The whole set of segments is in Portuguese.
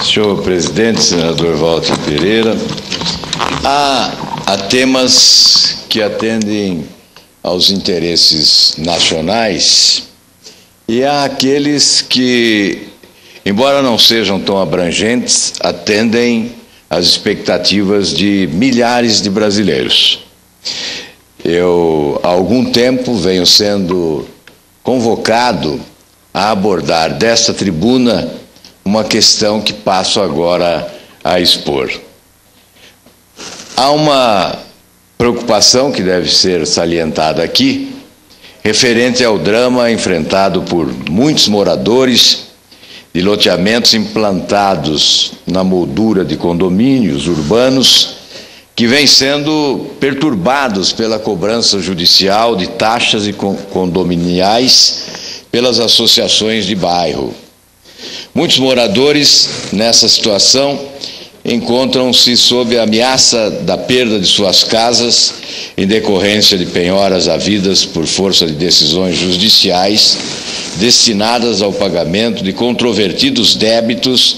Senhor presidente, senador Walter Pereira, há temas que atendem aos interesses nacionais e há aqueles que, embora não sejam tão abrangentes, atendem às expectativas de milhares de brasileiros. Eu, há algum tempo, venho sendo convocado a abordar desta tribuna uma questão que passo agora a expor. Há uma preocupação que deve ser salientada aqui, referente ao drama enfrentado por muitos moradores de loteamentos implantados na moldura de condomínios urbanos, que vêm sendo perturbados pela cobrança judicial de taxas e condominiais pelas associações de bairro. Muitos moradores, nessa situação, encontram-se sob a ameaça da perda de suas casas em decorrência de penhoras havidas por força de decisões judiciais destinadas ao pagamento de controvertidos débitos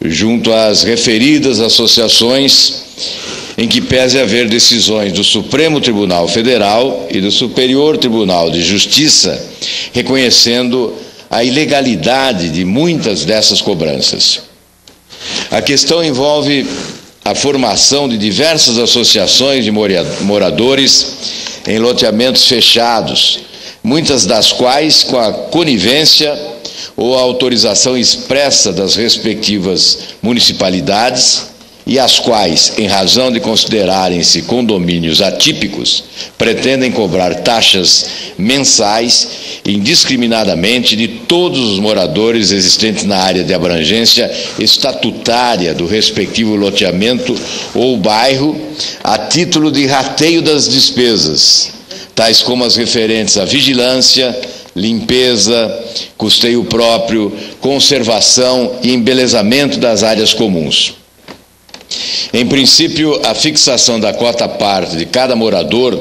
junto às referidas associações, em que pese haver decisões do Supremo Tribunal Federal e do Superior Tribunal de Justiça reconhecendo a ilegalidade de muitas dessas cobranças. A questão envolve a formação de diversas associações de moradores em loteamentos fechados, muitas das quais com a conivência ou a autorização expressa das respectivas municipalidades, e as quais, em razão de considerarem-se condomínios atípicos, pretendem cobrar taxas mensais indiscriminadamente de todos os moradores existentes na área de abrangência estatutária do respectivo loteamento ou bairro, a título de rateio das despesas, tais como as referentes à vigilância, limpeza, custeio próprio, conservação e embelezamento das áreas comuns. Em princípio, a fixação da quota-parte de cada morador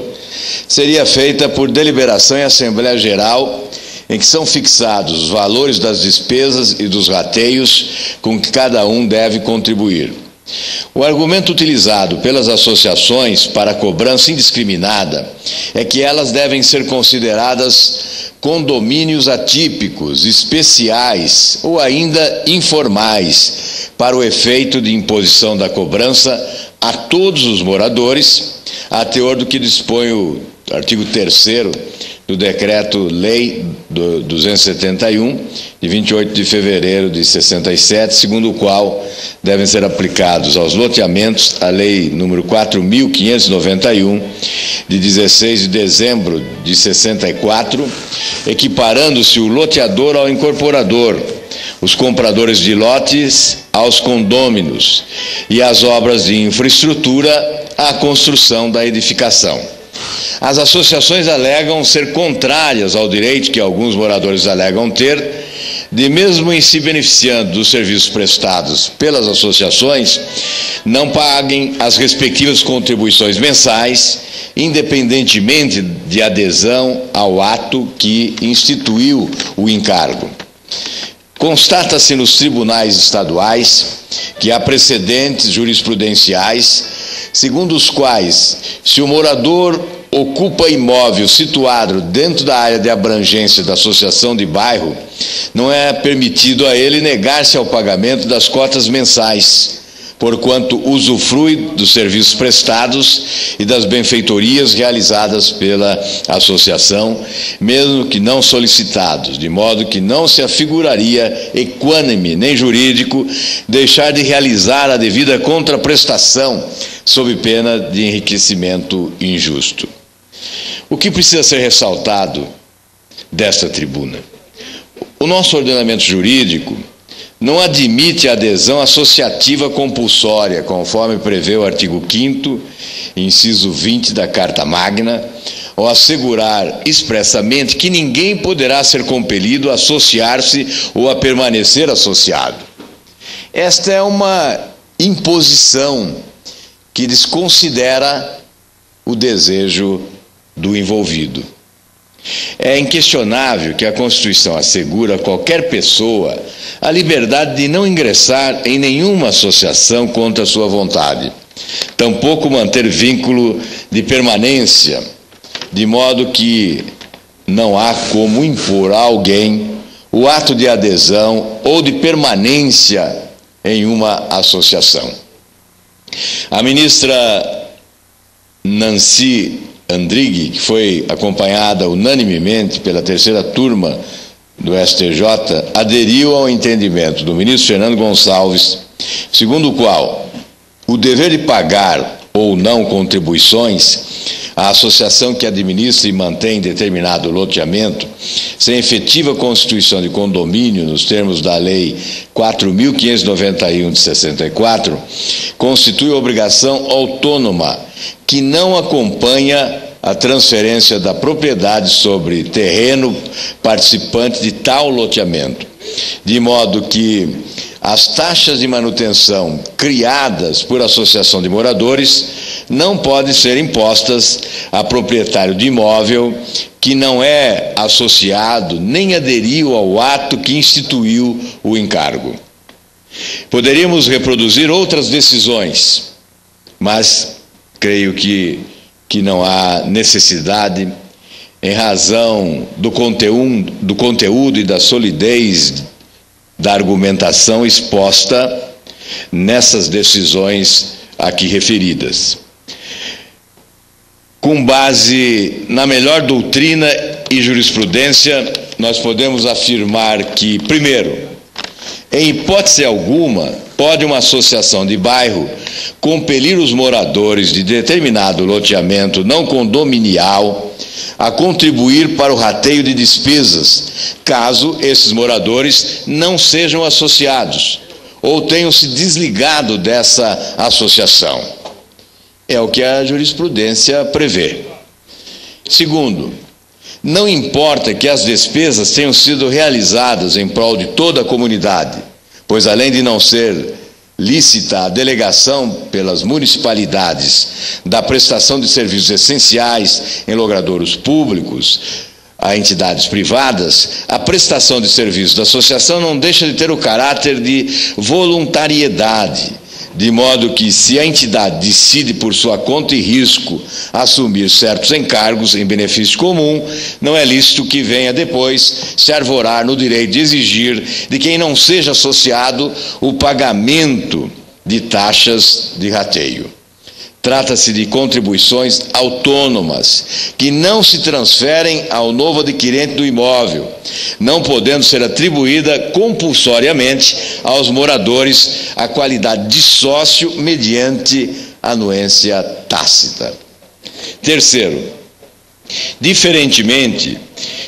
seria feita por deliberação em Assembleia Geral, em que são fixados os valores das despesas e dos rateios com que cada um deve contribuir. O argumento utilizado pelas associações para a cobrança indiscriminada é que elas devem ser consideradas condomínios atípicos, especiais ou ainda informais, para o efeito de imposição da cobrança a todos os moradores, a teor do que dispõe o artigo 3º do Decreto-Lei 271, de 28 de fevereiro de 67, segundo o qual devem ser aplicados aos loteamentos a Lei número 4.591, de 16 de dezembro de 64, equiparando-se o loteador ao incorporador, os compradores de lotes aos condôminos e as obras de infraestrutura à construção da edificação. As associações alegam ser contrárias ao direito que alguns moradores alegam ter de, mesmo em se beneficiando dos serviços prestados pelas associações, não paguem as respectivas contribuições mensais, independentemente de adesão ao ato que instituiu o encargo. Constata-se nos tribunais estaduais que há precedentes jurisprudenciais, segundo os quais, se o morador ocupa imóvel situado dentro da área de abrangência da associação de bairro, não é permitido a ele negar-se ao pagamento das cotas mensais, porquanto usufrui dos serviços prestados e das benfeitorias realizadas pela associação, mesmo que não solicitados, de modo que não se afiguraria equânime nem jurídico deixar de realizar a devida contraprestação sob pena de enriquecimento injusto. O que precisa ser ressaltado desta tribuna? O nosso ordenamento jurídico não admite a adesão associativa compulsória, conforme prevê o artigo 5º, inciso 20 da Carta Magna, ao assegurar expressamente que ninguém poderá ser compelido a associar-se ou a permanecer associado. Esta é uma imposição que desconsidera o desejo do envolvido. É inquestionável que a Constituição assegura a qualquer pessoa a liberdade de não ingressar em nenhuma associação contra a sua vontade, tampouco manter vínculo de permanência, de modo que não há como impor a alguém o ato de adesão ou de permanência em uma associação. A ministra Nancy Andrighi, que foi acompanhada unanimemente pela terceira turma do STJ, aderiu ao entendimento do ministro Fernando Gonçalves, segundo o qual o dever de pagar ou não contribuições à associação que administra e mantém determinado loteamento, sem efetiva constituição de condomínio nos termos da Lei 4.591 de 64, constitui obrigação autônoma que não acompanha a transferência da propriedade sobre terreno participante de tal loteamento, de modo que as taxas de manutenção criadas por associação de moradores não podem ser impostas a proprietário de imóvel que não é associado nem aderiu ao ato que instituiu o encargo. Poderíamos reproduzir outras decisões, mas creio que não há necessidade, em razão do conteúdo e da solidez da argumentação exposta nessas decisões aqui referidas. Com base na melhor doutrina e jurisprudência, nós podemos afirmar que, primeiro, em hipótese alguma, pode uma associação de bairro compelir os moradores de determinado loteamento não condominial a contribuir para o rateio de despesas, caso esses moradores não sejam associados ou tenham se desligado dessa associação. É o que a jurisprudência prevê. Segundo, não importa que as despesas tenham sido realizadas em prol de toda a comunidade, pois além de não ser lícita a delegação pelas municipalidades da prestação de serviços essenciais em logradouros públicos a entidades privadas, a prestação de serviços da associação não deixa de ter o caráter de voluntariedade, de modo que, se a entidade decide por sua conta e risco assumir certos encargos em benefício comum, não é lícito que venha depois se arvorar no direito de exigir de quem não seja associado o pagamento de taxas de rateio. Trata-se de contribuições autônomas, que não se transferem ao novo adquirente do imóvel, não podendo ser atribuída compulsoriamente aos moradores a qualidade de sócio mediante anuência tácita. Terceiro, diferentemente,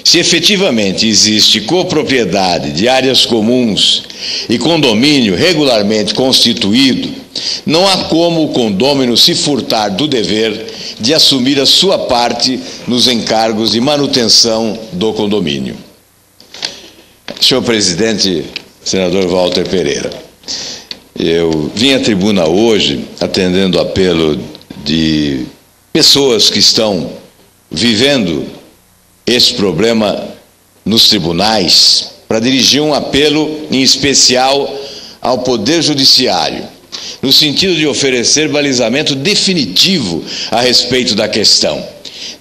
se efetivamente existe copropriedade de áreas comuns e condomínio regularmente constituído, não há como o condômino se furtar do dever de assumir a sua parte nos encargos de manutenção do condomínio. Senhor presidente, senador Walter Pereira, eu vim à tribuna hoje atendendo o apelo de pessoas que estão vivendo esse problema nos tribunais, para dirigir um apelo em especial ao Poder Judiciário, no sentido de oferecer balizamento definitivo a respeito da questão,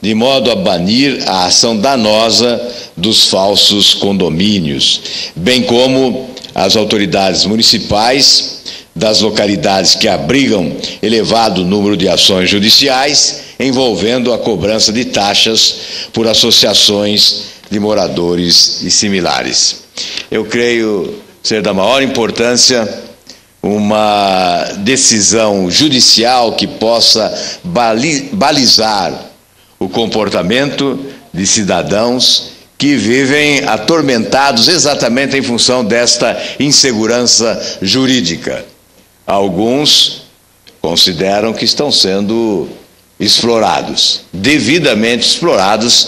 de modo a banir a ação danosa dos falsos condomínios, bem como as autoridades municipais das localidades que abrigam elevado número de ações judiciais envolvendo a cobrança de taxas por associações de moradores e similares. Eu creio ser da maior importância uma decisão judicial que possa balizar o comportamento de cidadãos que vivem atormentados exatamente em função desta insegurança jurídica. Alguns consideram que estão sendo explorados, devidamente explorados,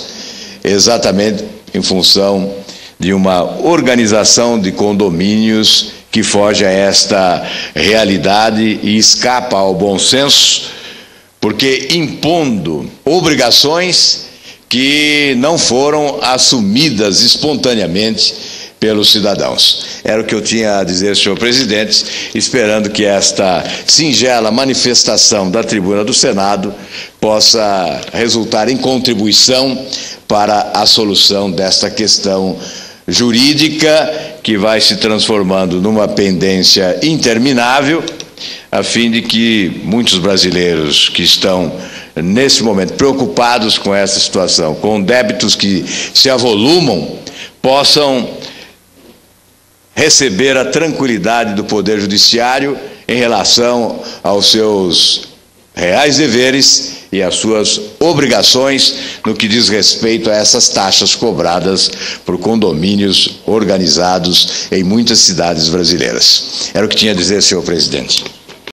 exatamente em função de uma organização de condomínios que foge a esta realidade e escapa ao bom senso, porque impondo obrigações que não foram assumidas espontaneamente pelos cidadãos. Era o que eu tinha a dizer, senhor presidente, esperando que esta singela manifestação da tribuna do Senado possa resultar em contribuição para a solução desta questão jurídica que vai se transformando numa pendência interminável, a fim de que muitos brasileiros que estão nesse momento preocupados com essa situação, com débitos que se avolumam, possam receber a tranquilidade do Poder Judiciário em relação aos seus reais deveres e às suas obrigações no que diz respeito a essas taxas cobradas por condomínios organizados em muitas cidades brasileiras. Era o que tinha a dizer, senhor presidente.